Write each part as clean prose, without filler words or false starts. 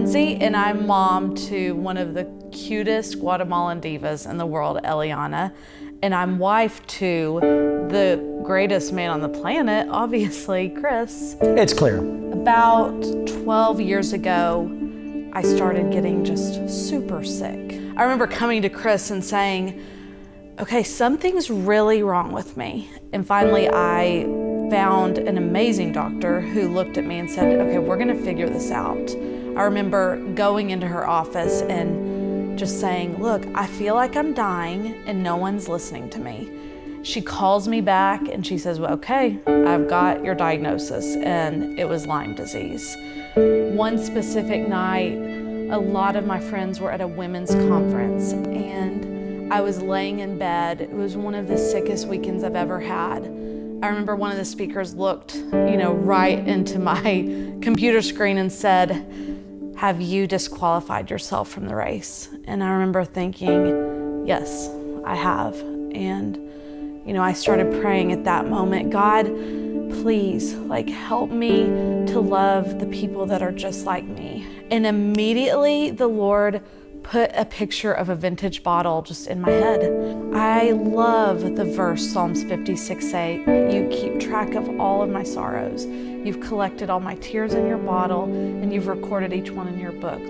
Lindsay, and I'm mom to one of the cutest Guatemalan divas in the world, Eliana, and I'm wife to the greatest man on the planet, obviously, Chris. It's clear. About 12 years ago, I started getting just super sick. I remember coming to Chris and saying, okay, something's really wrong with me. And finally, I found an amazing doctor who looked at me and said, okay, we're gonna figure this out. I remember going into her office and just saying, look, I feel like I'm dying and no one's listening to me. She calls me back and she says, well, okay, I've got your diagnosis, and it was Lyme disease. One specific night, a lot of my friends were at a women's conference and I was laying in bed. It was one of the sickest weekends I've ever had. I remember one of the speakers looked, right into my computer screen and said, have you disqualified yourself from the race? And I remember thinking, yes, I have. And, I started praying at that moment, God, please, help me to love the people that are just like me. And immediately the Lord put a picture of a vintage bottle just in my head. I love the verse, Psalms 56:8. You keep track of all of my sorrows. You've collected all my tears in your bottle, and you've recorded each one in your book.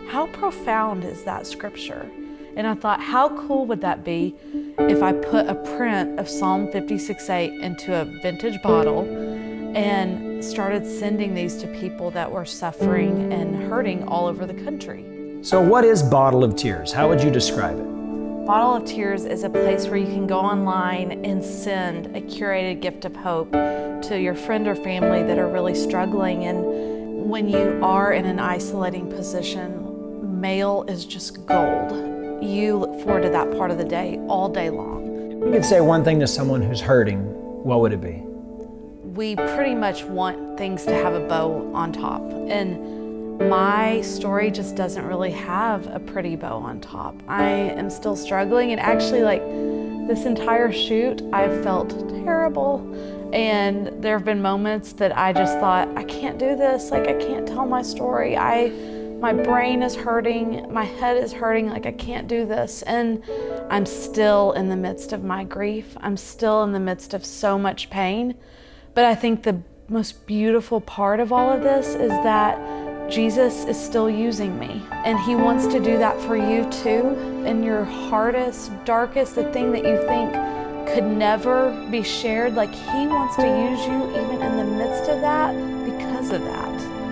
How profound is that scripture? And I thought, how cool would that be if I put a print of Psalm 56:8 into a vintage bottle and started sending these to people that were suffering and hurting all over the country. So what is Bottle of Tears? How would you describe it? Bottle of Tears is a place where you can go online and send a curated gift of hope to your friend or family that are really struggling. And when you are in an isolating position, mail is just gold. You look forward to that part of the day all day long. If you could say one thing to someone who's hurting, what would it be? We pretty much want things to have a bow on top. And my story just doesn't really have a pretty bow on top. I am still struggling, and actually this entire shoot, I've felt terrible. And there have been moments that I just thought, I can't do this, I can't tell my story. My brain is hurting, my head is hurting, I can't do this. And I'm still in the midst of my grief. I'm still in the midst of so much pain. But I think the most beautiful part of all of this is that Jesus is still using me, and he wants to do that for you too. In your hardest, darkest, the thing that you think could never be shared, he wants to use you even in the midst of that because of that.